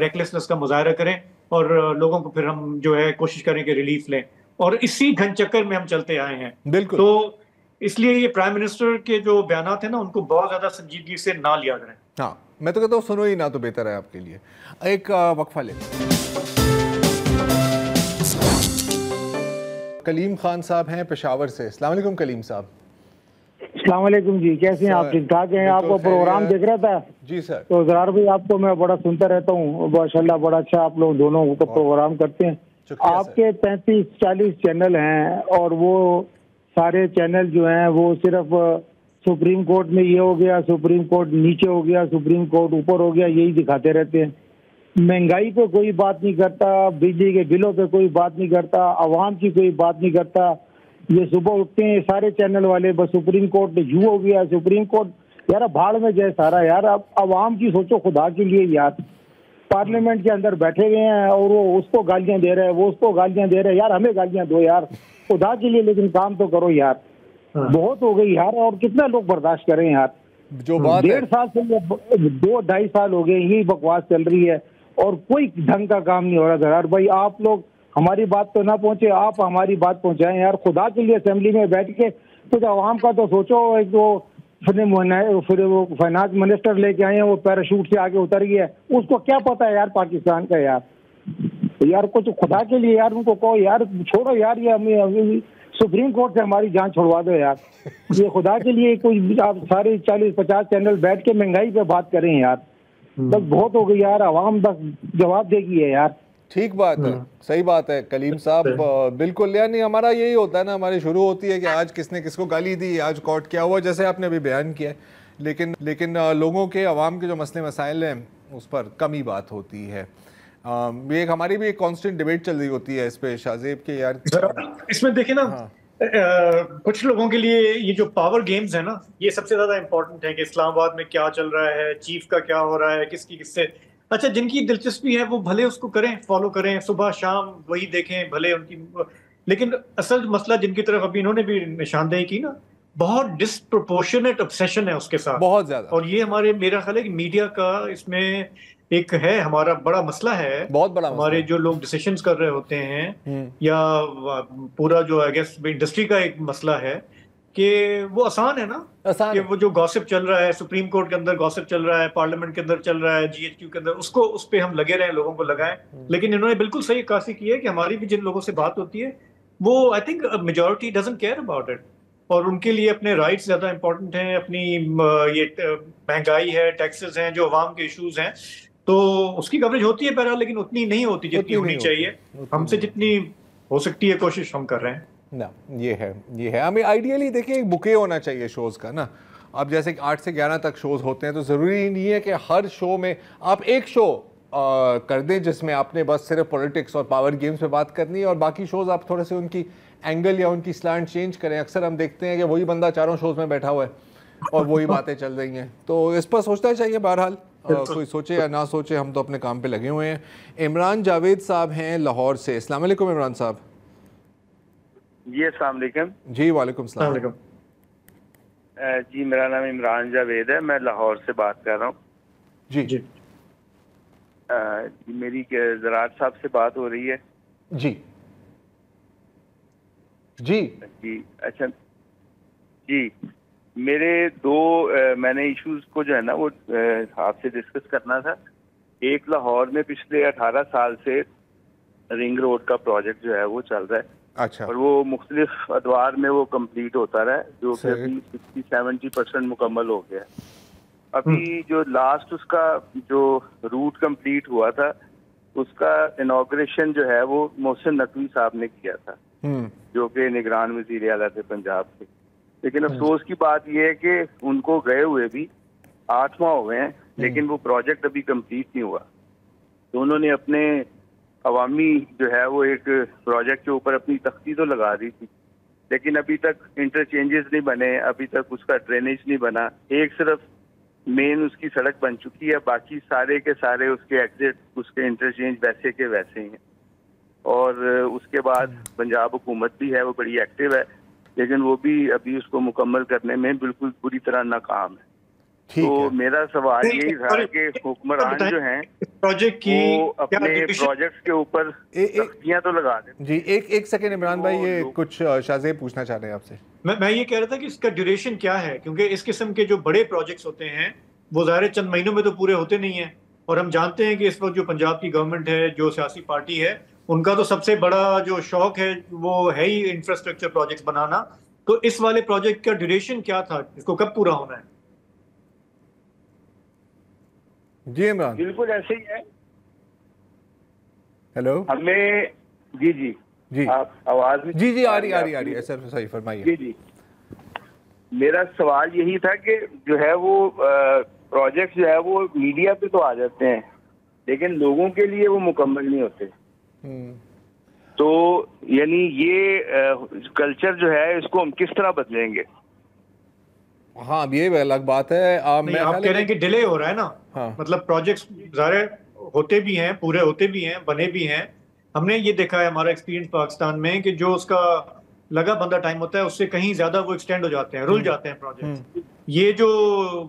रेकलेसनेस का मुजाहरा करें और लोगों को फिर हम जो है कोशिश करें कि रिलीफ लें, और इसी घन चक्कर में हम चलते आए हैं। बिल्कुल। तो इसलिए ये प्राइम मिनिस्टर के जो बयानात हैं ना, उनको बहुत ज्यादा संजीदगी से ना लिया करें। हाँ, मैं तो कहता हूँ सुनो ही ना तो बेहतर है आपके लिए। एक वक्फा ले। कलीम खान साहब हैं पेशावर से। अस्सलाम वालेकुम कलीम साहब। अस्सलाम वालेकुम जी, कैसे हैं आप? ठीक ठाक हैं? आपको प्रोग्राम देख रहा था जी सर, तो ज़रार भाई आपको मैं बड़ा सुनता रहता हूँ, माशाल्लाह बड़ा अच्छा आप लोग दोनों को प्रोग्राम करते हैं। आपके 35-40 चैनल हैं और वो सारे चैनल जो हैं वो सिर्फ सुप्रीम कोर्ट में ये हो गया, सुप्रीम कोर्ट नीचे हो गया, सुप्रीम कोर्ट ऊपर हो गया, यही दिखाते रहते हैं। महंगाई पे कोई बात नहीं करता, बिजली के बिलों पे कोई बात नहीं करता, आवाम की कोई बात नहीं करता। ये सुबह उठते हैं सारे चैनल वाले, बस सुप्रीम कोर्ट ने यू हो गया, सुप्रीम कोर्ट यार भाड़ में जाए सारा। यार अब आवाम की सोचो खुदा के लिए यार। पार्लियामेंट के अंदर बैठे हुए हैं और वो उसको गालियां दे रहे हैं, वो उसको गालियां दे रहे हैं। यार हमें गालियां दो यार खुदा के लिए, लेकिन काम तो करो यार। बहुत हो गई यार, और कितना लोग बर्दाश्त करें यार। जो बात 1.5 साल से 2-2.5 साल हो गए यही बकवास चल रही है और कोई ढंग का काम नहीं हो रहा। ज़रार भाई आप लोग हमारी बात तो ना पहुंचे, आप हमारी बात पहुंचाएं यार खुदा के लिए। असेंबली में बैठ के कुछ आवाम का तो सोचो। एक तो फिर वो फाइनेंस मिनिस्टर लेके आए हैं, वो पैराशूट से आगे उतर गया, उसको क्या पता है यार पाकिस्तान का। यार कुछ खुदा के लिए यार उनको कहो यार, छोड़ो यार ये हमें सुप्रीम कोर्ट से हमारी जान छुड़वा दो यार। ये खुदा के लिए कोई आप सारे 40-50 चैनल बैठ के महंगाई पे बात करें यार। बस बहुत हो गई यार, आवाम बस जवाब देगी है यार। ठीक बात है, सही बात है कलीम साहब, बिल्कुल। यानी हमारा यही होता है ना, हमारी शुरू होती है कि आज किसने किसको गाली दी, आज कोर्ट क्या हुआ, जैसे आपने अभी बयान किया है। लेकिन लोगों के, आवाम के जो मसले मसाइल हैं उस पर कम ही बात होती है। ये हमारी भी एक कांस्टेंट डिबेट चल रही होती है इस पे शाहजेब के यार। इसमें देखिए ना, कुछ लोगों के लिए ये जो पावर गेम्स है ना, ये सबसे ज्यादा इंपॉर्टेंट है कि इस्लामाबाद में क्या चल रहा है, चीफ का क्या हो रहा है, किसकी किससे। अच्छा, जिनकी दिलचस्पी है वो भले उसको करें, फॉलो करें, सुबह शाम वही देखें भले उनकी। लेकिन असल मसला जिनकी तरफ अभी इन्होंने भी निशानदेही की ना, बहुत डिस्प्रोपोर्शनेट ऑब्सेशन है उसके साथ, बहुत ज्यादा। और ये हमारे, मेरा ख्याल है कि मीडिया का इसमें एक है हमारा बड़ा मसला है, बहुत बड़ा हमारे जो लोग डिसीजंस कर रहे होते हैं, या पूरा जो आई गेस इंडस्ट्री का एक मसला है कि वो आसान है ना, कि वो जो गॉसिप चल रहा है, सुप्रीम कोर्ट के अंदर गॉसिप चल रहा है, पार्लियामेंट के अंदर चल रहा है, GHQ के अंदर, उसको उस पे हम लगे रहे, लोगों को लगाएं। लेकिन इन्होंने बिल्कुल सही अक्कासी की है कि हमारी भी जिन लोगों से बात होती है वो I think majority doesn't care about it. और उनके लिए अपने राइट्स ज़्यादा इंपॉर्टेंट हैं, अपनी ये महंगाई है, टैक्सेस हैं, जो अवाम के इश्यूज हैं, तो उसकी कवरेज होती है बहरहाल, लेकिन उतनी नहीं होती जितनी होनी चाहिए। हमसे जितनी हो सकती है कोशिश हम कर रहे हैं ना। ये है हमें आइडियली देखिए एक बुके होना चाहिए शोज़ का ना। अब जैसे 8 से 11 तक शोज़ होते हैं तो ज़रूरी नहीं है कि हर शो में आप एक शो कर दें जिसमें आपने बस सिर्फ पॉलिटिक्स और पावर गेम्स पे बात करनी है और बाकी शोज़ आप थोड़े से उनकी एंगल या उनकी स्लैंट चेंज करें। अक्सर हम देखते हैं कि वही बंदा चारों शोज़ में बैठा हुआ है और वही बातें चल रही हैं, तो इस पर सोचना चाहिए। बहरहाल कोई सोचे या ना सोचे, हम तो अपने काम पे लगे हुए हैं। इमरान जावेद साहब हैं लाहौर से। अस्सलाम वालेकुम इमरान साहब। जी अस्सलाम वालेकुम। जी वालेकुम सलाम। जी मेरा नाम इमरान जावेद है, मैं लाहौर से बात कर रहा हूँ। जी जी मेरी ज़रात साहब से बात हो रही है? जी जी जी अच्छा जी, मेरे मैंने इश्यूज को जो है ना वो आपसे डिस्कस करना था। एक लाहौर में पिछले 18 साल से रिंग रोड का प्रोजेक्ट जो है वो चल रहा है। अच्छा। और वो मुख्तलिफ अदवार में वो कंप्लीट होता रहा है, जो कि अभी 60-70% मुकम्मल हो गया है। अभी जो लास्ट उसका जो रूट कंप्लीट हुआ था उसका इनॉग्रेशन जो है वो मोहसिन नकवी साहब ने किया था, जो कि निगरान वज़ीर आला थे पंजाब के। लेकिन अफसोस की बात यह है कि उनको गए हुए भी 8 माह हो गए हैं, लेकिन वो प्रोजेक्ट अभी कंप्लीट नहीं हुआ। तो उन्होंने अपने अवामी जो है वो एक प्रोजेक्ट के ऊपर अपनी तख्ती तो लगा दी थी, लेकिन अभी तक इंटरचेंजेस नहीं बने, अभी तक उसका ड्रेनेज नहीं बना। एक सिर्फ मेन उसकी सड़क बन चुकी है, बाकी सारे के सारे उसके एग्जिट, उसके इंटरचेंज वैसे के वैसे हैं। और उसके बाद पंजाब हुकूमत भी है, वो बड़ी एक्टिव है, लेकिन वो भी अभी उसको मुकम्मल करने में बिल्कुल पूरी तरह नाकाम है। तो मेरा सवाल यही था कि हुक्मरान जो हैं प्रोजेक्ट की वो अपने प्रोजेक्ट्स के ऊपर तख्तियां तो लगा दें। जी एक सेकंड इमरान भाई, ये कुछ शाहजेब पूछना चाह रहे हैं आपसे। मैं ये कह रहा था कि इसका ड्यूरेशन क्या है, क्योंकि इस किस्म के जो बड़े प्रोजेक्ट्स होते हैं वो ज़ाहिर चंद महीनों में तो पूरे होते नहीं हैं। और हम जानते हैं कि इस वक्त जो पंजाब की गवर्नमेंट है, जो सियासी पार्टी है, उनका तो सबसे बड़ा जो शौक है वो है ही इंफ्रास्ट्रक्चर प्रोजेक्ट्स बनाना। तो इस वाले प्रोजेक्ट का ड्यूरेशन क्या था, इसको कब पूरा होना है? जी इमरान। बिल्कुल ऐसे ही है। हेलो, हमें जी आप आवाज में जी आ रही है सर, सही फरमाइए। जी मेरा सवाल यही था कि जो है वो प्रोजेक्ट जो है वो मीडिया पे तो आ जाते हैं, लेकिन लोगों के लिए वो मुकम्मल नहीं होते। तो यानी ये कल्चर जो है इसको हम किस तरह बदलेंगे? हाँ, ये अलग बात है। आप कह रहे हैं कि डिले हो रहा है ना। हाँ। मतलब प्रोजेक्ट्स ज़ाहिर होते भी हैं, पूरे होते भी हैं, बने भी हैं। हमने ये देखा है, हमारा एक्सपीरियंस पाकिस्तान में, कि जो उसका लगा बंदा टाइम होता है उससे कहीं ज्यादा वो एक्सटेंड हो जाते हैं, रुल जाते हैं प्रोजेक्ट। ये जो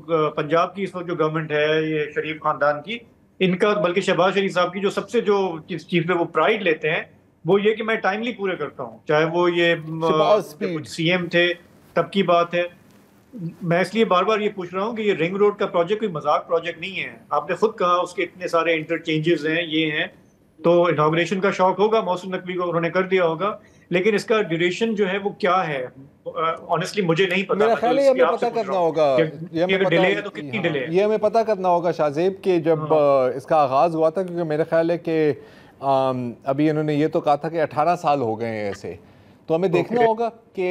पंजाब की इस वक्त जो गवर्नमेंट है, ये शरीफ खानदान की, इनका, बल्कि शहबाज शरीफ साहब की जो सबसे जो चीज पे वो प्राइड लेते हैं वो ये कि मैं टाइमली पूरे करता हूँ, चाहे वो ये सीएम थे तब की बात है। मैं इसलिए बार बार ये पूछ रहा हूँ कि ये रिंग रोड का प्रोजेक्ट कोई मजाक प्रोजेक्ट नहीं है। आपने खुद कहा उसके इतने सारे इंटरचेंजेस हैं, ये हैं, तो इनॉग्रेशन का शौक होगा मोहसिन नकवी को, उन्होंने कर दिया होगा, लेकिन इसका ड्यूरेशन जो है वो क्या है, ऑनेस्टली मुझे नहीं पता। मेरा ख्याल है ये हमें पता करना होगा, डिले है तो कितनी डिले है ये हमें पता करना होगा शाहजेब के जब इसका आगाज हुआ था, क्योंकि मेरा ख्याल है कि अभी इन्होंने ये तो कहा था कि 18 साल हो गए हैं ऐसे, तो हमें देखना होगा कि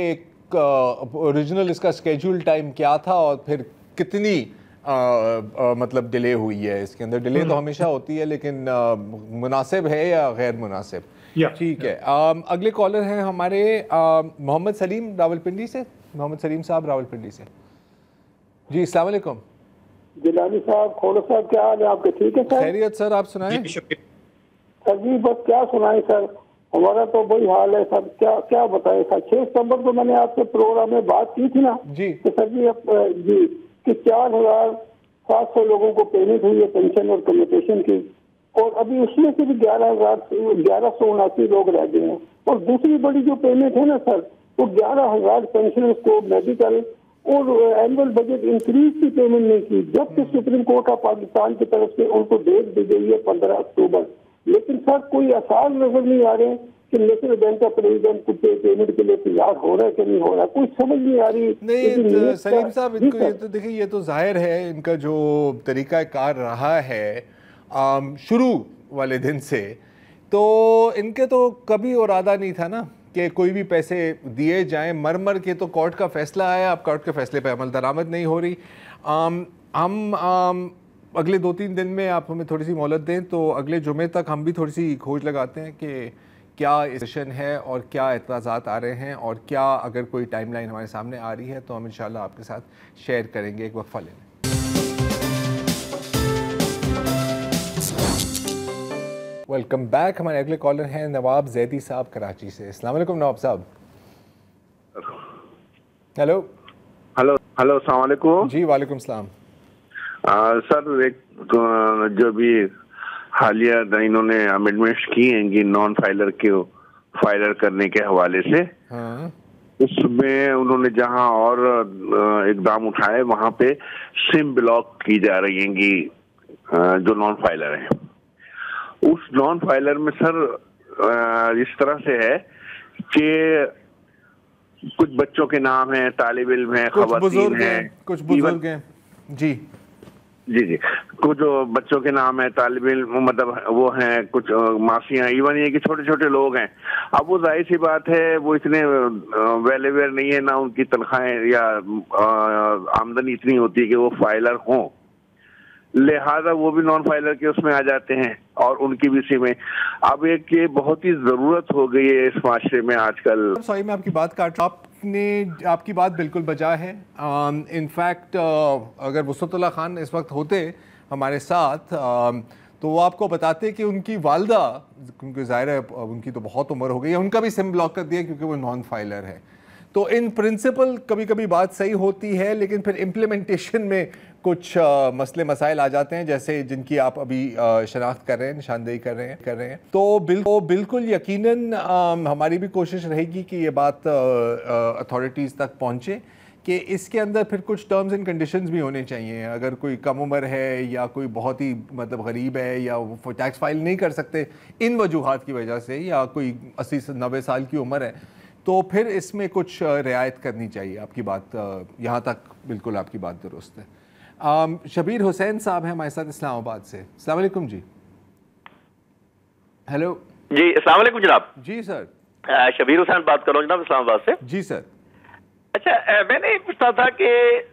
ओरिजिनल इसका स्केड्यूल टाइम क्या था और फिर कितनी मतलब डिले हुई है। इसके अंदर डिले तो हमेशा होती है, लेकिन मुनासिब है या गैर मुनासिब। ठीक है। अगले कॉलर हैं हमारे मोहम्मद सलीम रावलपिंडी से। मोहम्मद सलीम साहब रावलपिंडी से। जी अस्सलाम वालेकुम। जिलानी साहब, खोलो साहब, क्या हाल है आपके? ठीक है सर, खैरियत सर, आप सुनाएं। सर जी बस क्या सुनाएं सर, हमारा तो वही हाल है सर, क्या बताएं सर। 6 सितंबर को मैंने आपके प्रोग्राम में बात की थी ना जी, तो सर जी कि 4,700 लोगों को पेमेंट हुई है पेंशन और कम्यूटेशन की, और अभी उसमें से भी 11,179 लोग रह गए हैं। और दूसरी बड़ी जो पेमेंट है ना सर, वो 11,000 पेंशनर्स को मेडिकल और एनुअल बजट इंक्रीज की पेमेंट नहीं की, जबकि सुप्रीम कोर्ट ऑफ पाकिस्तान की तरफ से उनको डेट दी गई है 15 अक्टूबर। लेकिन सर कोई आसार नजर नहीं आ रहे कि नेशनल बैंक का प्रेसिडेंट कुछ पेमेंट के लिए तैयार हो रहा है कि नहीं हो रहा, कुछ समझ नहीं आ रही। नहीं सलीम साहब, इनको ये तो देखिए, ये तो जाहिर है इनका जो तरीका कार रहा है शुरू वाले दिन से, तो इनके तो कभी इरादा नहीं था ना कि कोई भी पैसे दिए जाएं मर के। तो कोर्ट का फैसला आया, अब कोर्ट के फैसले पे अमल दरामद नहीं हो रही। हम अगले 2-3 दिन में आप हमें थोड़ी सी मोहलत दें तो अगले जुमे तक हम भी थोड़ी सी खोज लगाते हैं कि क्या सेशन है और क्या एतराज़ात आ रहे हैं, और क्या अगर कोई टाइमलाइन हमारे सामने आ रही है तो हम इंशाल्लाह आपके साथ शेयर करेंगे। एक वक्फा ले लें। Welcome back. हमारे अगले कॉलर हैं नवाब जैदी साहब कराची से। अस्सलाम वालेकुम नवाब साहब। हेलो हेलो अस्सलाम वालेकुम। जी वालेकुम सलाम। सर, एक जो भी हालिया इन्होंने अमेंडमेंट्स की हैं कि नॉन फाइलर के फाइलर करने के हवाले से, हाँ। उसमें उन्होंने जहां और इकदाम उठाए वहां पे सिम ब्लॉक की जा रही हैं कि जो नॉन फाइलर हैं। उस नॉन फाइलर में सर इस तरह से है कि कुछ बच्चों के नाम हैं, तालिब इल्म हैं, खवातीन हैं, कुछ बुजुर्ग हैं। जी जी जी, कुछ बच्चों के नाम है, तालिब इल्म मतलब वो हैं, कुछ मासियां, इवन ये कि छोटे छोटे लोग हैं। अब वो जाहिर सी बात है वो इतने वेल अवेयर नहीं है, ना उनकी तनख्वाहें या आमदनी इतनी होती है कि वो फाइलर हों, लिहाजा वो भी नॉन फाइलर के उसमें आ जाते हैं और उनकी भी सिमें। अब एक ये बहुत ही जरूरत हो गई है इस माशरे में आजकल। सॉरी मैं आपकी बात काट, आपकी बात बिल्कुल बजा है। इनफैक्ट अगर वसतुल्लाह खान इस वक्त होते हमारे साथ तो वो आपको बताते कि उनकी वालदा, क्योंकि ज़ाहिर है उनकी तो बहुत उम्र हो गई है, उनका भी सिम ब्लॉक कर दिया क्योंकि वो नॉन फाइलर है। तो इन प्रिंसिपल कभी कभी बात सही होती है, लेकिन फिर इम्प्लीमेंटेशन में कुछ मसले मसाइल आ जाते हैं, जैसे जिनकी आप अभी शनाख्त कर रहे हैं, निशानदेही कर रहे हैं। तो बिल्कुल यकीनन हमारी भी कोशिश रहेगी कि ये बात अथॉरिटीज़ तक पहुँचे कि इसके अंदर फिर कुछ टर्म्स एंड कंडीशंस भी होने चाहिए। अगर कोई कम उम्र है या कोई बहुत ही मतलब गरीब है या वो टैक्स फाइल नहीं कर सकते इन वजूहात की वजह से, या कोई 80 से 90 साल की उम्र है, तो फिर इसमें कुछ रियायत करनी चाहिए। आपकी बात यहाँ तक बिल्कुल आपकी बात दुरुस्त है। शबीर हुसैन साहब हैं हमारे साथ इस्लामाबाद से। अस्सलाम वालेकुम जी। हेलो जी, अस्सलाम वालेकुम जनाब। जी सर, शबीर हुसैन बात कर रहा हूँ जनाब इस्लामाबाद से। जी सर। अच्छा, मैंने ये पूछना था कि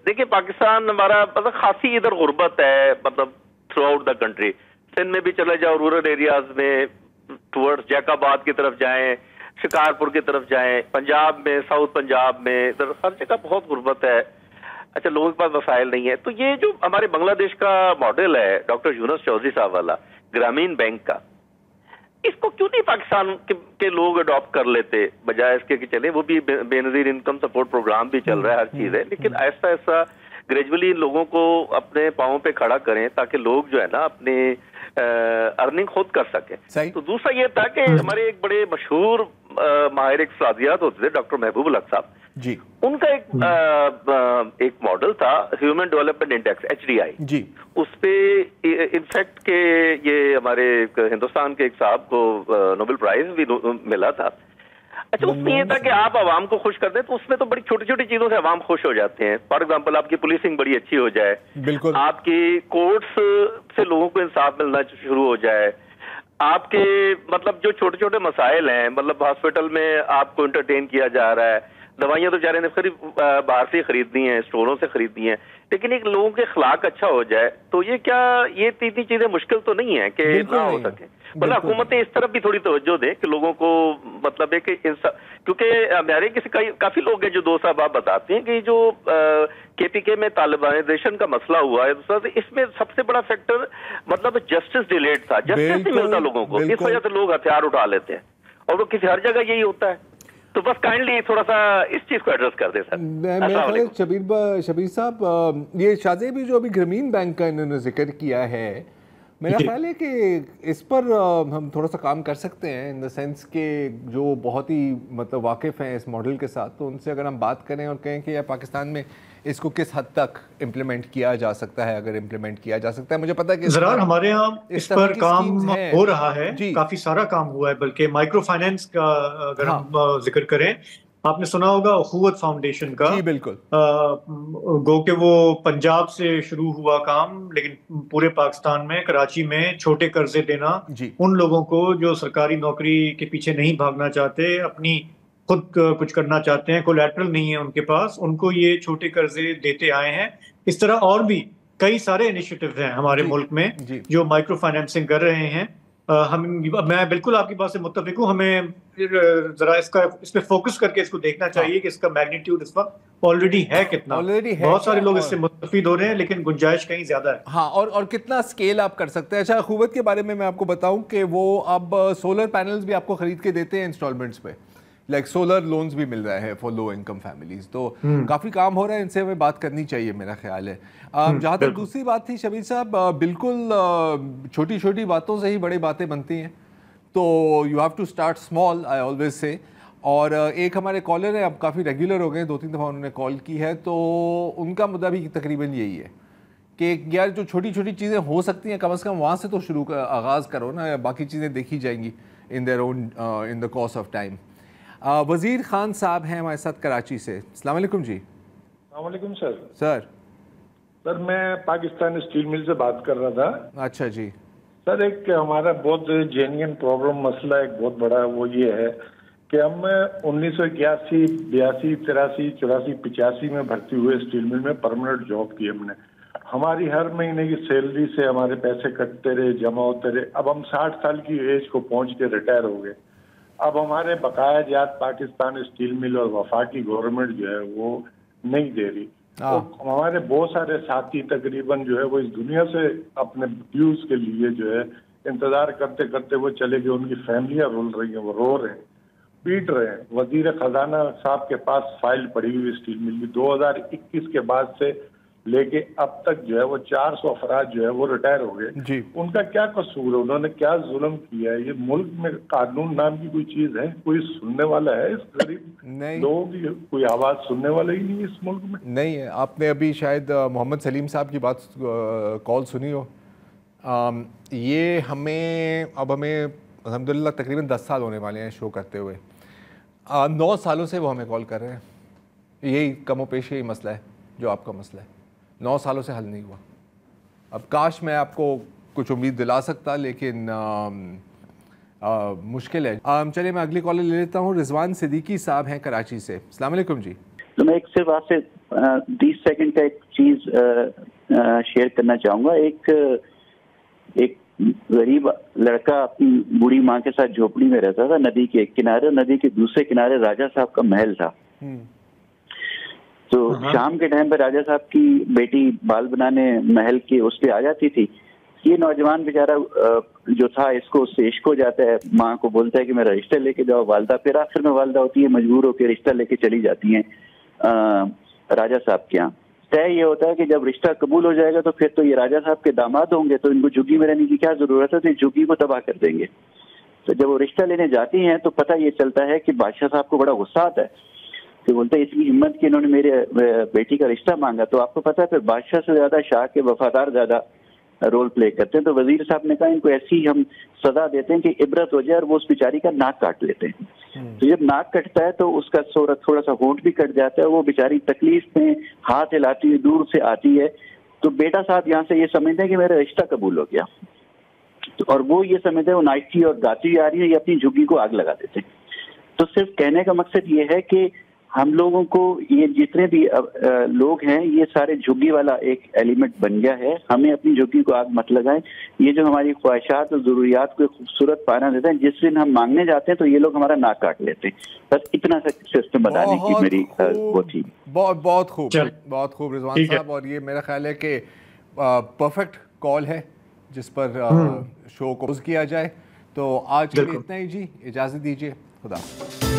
देखिए पाकिस्तान हमारा मतलब खासी इधर गुर्बत है, मतलब throughout the country. Sindh में भी चले जाओ, रूरल एरियाज में टुवर्ड्स जैकाबाद की तरफ जाएं, शिकारपुर की तरफ जाएं, पंजाब में, साउथ पंजाब में, इधर हर जगह बहुत गुर्बत है। अच्छा, लोगों के पास वसाइल नहीं है। तो ये जो हमारे बांग्लादेश का मॉडल है डॉक्टर यूनुस चौधरी साहब वाला ग्रामीण बैंक का, इसको क्यों नहीं पाकिस्तान के लोग अडॉप्ट कर लेते, बजाय इसके कि चले वो भी बेनजीर इनकम सपोर्ट प्रोग्राम भी चल रहा है, हर चीज है, लेकिन ऐसा ऐसा ग्रेजुअली इन लोगों को अपने पाँव पे खड़ा करें ताकि लोग जो है ना अपने अर्निंग खुद कर सके। तो दूसरा ये था कि हमारे एक बड़े मशहूर माहिर इक़्तिसादियात होते थे डॉक्टर महबूब हक साहब जी, उनका एक मॉडल था ह्यूमन डेवलपमेंट इंडेक्स HDI जी। उस पे इनफैक्ट के ये हमारे हिंदुस्तान के एक साहब को नोबेल प्राइज भी मिला था। अच्छा, उसमें ये था कि आप आवाम को खुश कर दें, तो उसमें तो बड़ी छोटी छोटी चीजों से आवाम खुश हो जाते हैं। फॉर एग्जांपल आपकी पुलिसिंग बड़ी अच्छी हो जाए, बिल्कुल, आपकी कोर्ट्स से लोगों को इंसाफ मिलना शुरू हो जाए, आपके मतलब जो छोटे छोटे मसाइल हैं, मतलब हॉस्पिटल में आपको एंटरटेन किया जा रहा है, दवाइयां तो बेचारे ने बाहर से खरीदनी है, स्टोरों से खरीदनी है, लेकिन एक लोगों के अखलाक अच्छा हो जाए, तो ये क्या ये तीन चीजें मुश्किल तो नहीं है कि ना हो सके। मतलब हुकूमतें इस तरफ भी थोड़ी तवज्जो दें कि लोगों को मतलब है कि क्योंकि हमारे काफी लोग हैं जो दोस्त साहब आप बताते हैं कि जो KPK में तालिबानाइजेशन का मसला हुआ है, तो इसमें सबसे बड़ा फैक्टर मतलब जस्टिस डिलेड था, जस्टिस नहीं मिलता लोगों को, इस वजह से लोग हथियार उठा लेते हैं, और वो किसी हर जगह यही होता है। तो बस काइंडली थोड़ा सा इस चीज को एड्रेस कर दे सर। मैं शबीर साहब, ये शाज़ेबी जो अभी ग्रामीण बैंक का इन्होंने जिक्र किया है, मेरा ख्याल है कि इस पर हम थोड़ा सा काम कर सकते हैं, इन द सेंस कि जो बहुत ही मतलब वाकिफ़ हैं इस मॉडल के साथ, तो उनसे अगर हम बात करें और कहें कि यार पाकिस्तान में इसको किस हद तक इम्प्लीमेंट किया जा सकता है, अगर इम्प्लीमेंट किया जा सकता है। मुझे पता है कि ज़रार हमारे यहाँ इस पर काम हो रहा है, काफी सारा काम हुआ है, बल्कि माइक्रो फाइनेंस का अगर हम जिक्र करें, आपने सुना होगा अखुवत फाउंडेशन का। जी बिल्कुल। गो के वो पंजाब से शुरू हुआ काम, लेकिन पूरे पाकिस्तान में कराची में छोटे कर्जे देना उन लोगों को जो सरकारी नौकरी के पीछे नहीं भागना चाहते, अपनी खुद कुछ करना चाहते हैं, कोलैटरल नहीं है उनके पास, उनको ये छोटे कर्जे देते आए हैं। इस तरह और भी कई सारे इनिशिएटिव हैं हमारे मुल्क में जो माइक्रो फाइनेंसिंग कर रहे हैं। मैं बिल्कुल आपकी बात से मुत्तफिक हूँ। हमें जरा इस पे फोकस करके इसको देखना चाहिए कि इसका मैग्नीट्यूड इस वक्त ऑलरेडी है कितना। बहुत सारे लोग इससे मुत्तफिक हो रहे हैं, लेकिन गुंजाइश कहीं ज्यादा है। हाँ, और कितना स्केल आप कर सकते हैं। अच्छा, अखुवत के बारे में मैं आपको बताऊं कि वो अब सोलर पैनल्स भी आपको खरीद के देते हैं इंस्टॉलमेंट्स पे, लाइक सोलर लोन्स भी मिल रहे हैं फॉर लो इनकम फैमिलीज। तो काफ़ी काम हो रहा है, इनसे हमें बात करनी चाहिए मेरा ख्याल है। जहाँ तक दूसरी बात थी शबीर साहब, बिल्कुल छोटी छोटी बातों से ही बड़ी बातें बनती हैं, तो you have to start small, I always say. और एक हमारे कॉलर हैं, अब काफ़ी रेगुलर हो गए, 2-3 दफ़ा उन्होंने कॉल की है, तो उनका मुद्दा भी तकरीबन यही है कि यार जो छोटी छोटी चीज़ें हो सकती हैं कम से कम वहाँ से तो शुरू आगाज़ करो ना, बाकी चीज़ें देखी जाएंगी in their own in the course of time. वज़ीर खान साहब हैं हमारे साथ कराची से। अस्सलाम वालेकुम जी। अस्सलाम वालेकुम सर। सर मैं पाकिस्तान स्टील मिल से बात कर रहा था। अच्छा जी। सर, एक हमारा बहुत जेन्युइन प्रॉब्लम मसला एक बहुत बड़ा वो ये है कि हम 1981, 82, 83, 84, 85 में भर्ती हुए स्टील मिल में, परमानेंट जॉब की हमने। हमारी हर महीने की सैलरी से हमारे पैसे कटते रहे, जमा होते रहे। अब हम 60 साल की एज को पहुंच के रिटायर हो गए। अब हमारे बकाया जात पाकिस्तान स्टील मिल और वफाकी गवर्नमेंट जो है वो नहीं दे रही। तो हमारे बहुत सारे साथी तकरीबन जो है वो इस दुनिया से अपने ड्यूज के लिए जो है इंतजार करते करते वो चले गए। उनकी फैमिलियां रुल रही हैं, वो रो रहे हैं, पीट रहे हैं। वजीर खजाना साहब के पास फाइल पड़ी हुई स्टील मिल की 2021 के बाद से लेके अब तक जो है वो 400 अफराद जो है वो रिटायर हो गए। उनका क्या कसूर है? उन्होंने क्या जुल्म किया है? ये मुल्क में कानून नाम की कोई चीज है? कोई सुनने वाला है? इस गरीब लोगों की कोई आवाज सुनने वाला ही नहीं इस मुल्क में। नहीं है। आपने अभी शायद मोहम्मद सलीम साहब की बात कॉल सुनी हो। ये हमें अल्हम्दुलिल्लाह तकरीबन 10 साल होने वाले हैं शो करते हुए। 9 सालों से वो हमें कॉल कर रहे हैं। यही कमोपेश यही मसला है जो आपका मसला है, 9 सालों से हल नहीं हुआ। अब काश मैं आपको कुछ उम्मीद दिला सकता, लेकिन मुश्किल है। चलिए मैं अगली कॉलर ले लेता हूँ। रिजवान सिद्दीकी साहब हैं कराची से। अस्सलाम वालेकुम जी। तो मैं एक सिर्फ आपसे 20 सेकंड का एक चीज शेयर करना चाहूँगा। एक गरीब लड़का अपनी बूढ़ी माँ के साथ झोपड़ी में रहता था नदी के एक किनारे। नदी के दूसरे किनारे राजा साहब का महल था। तो शाम के टाइम पर राजा साहब की बेटी बाल बनाने महल के उस पे आ जाती थी। ये नौजवान बेचारा जो था, इसको उससे इश्क हो जाता है, माँ को बोलता है कि मेरा रिश्ता लेके जाओ। वालदा फिर आखिर में वालदा होती है, मजबूर होकर रिश्ता लेके चली जाती हैं राजा साहब के यहाँ। तय ये होता है कि जब रिश्ता कबूल हो जाएगा तो फिर तो ये राजा साहब के दामाद होंगे, तो इनको झुग्गी में रहने की क्या जरूरत है, तो झुग्गी को तबाह कर देंगे। तो जब वो रिश्ता लेने जाती हैं तो पता ये चलता है कि बादशाह साहब को बड़ा गुस्सा आता है। तो बोलते हैं इसकी हिम्मत की इन्होंने मेरे बेटी का रिश्ता मांगा। तो आपको पता है फिर बादशाह से ज्यादा शाह के वफादार ज्यादा रोल प्ले करते हैं। तो वजीर साहब ने कहा इनको ऐसी हम सजा देते हैं कि इबरत हो जाए, और वो उस बेचारी का नाक काट लेते हैं। तो जब नाक कटता है तो उसका थोड़ा सा होंठ भी कट जाता है। वो बेचारी तकलीफ में हाथ हिलाती हुई दूर से आती है। तो बेटा साहब यहाँ से ये समझते हैं कि मेरा रिश्ता कबूल हो गया। तो और वो ये समझते हैं वो नाचती और गाती आ रही है, ये अपनी झुग्गी को आग लगा देते हैं। तो सिर्फ कहने का मकसद ये है कि हम लोगों को ये जितने भी लोग हैं ये सारे झुग्गी वाला एक एलिमेंट बन गया है। हमें अपनी झुग्गी को आग मत लगाएं। ये जो हमारी ख्वाहिशात और जरूरियात को खूबसूरत पाना देते हैं, जिस दिन हम मांगने जाते हैं तो ये लोग हमारा नाक काट लेते हैं। बस इतना सा सिस्टम बताने की मेरी वो थी। बहुत खूब रिजवान साहब। और ये मेरा ख्याल है कि परफेक्ट कॉल है जिस पर शो को किया जाए। तो आज के लिए इतना ही जी, इजाजत दीजिए। खुदा।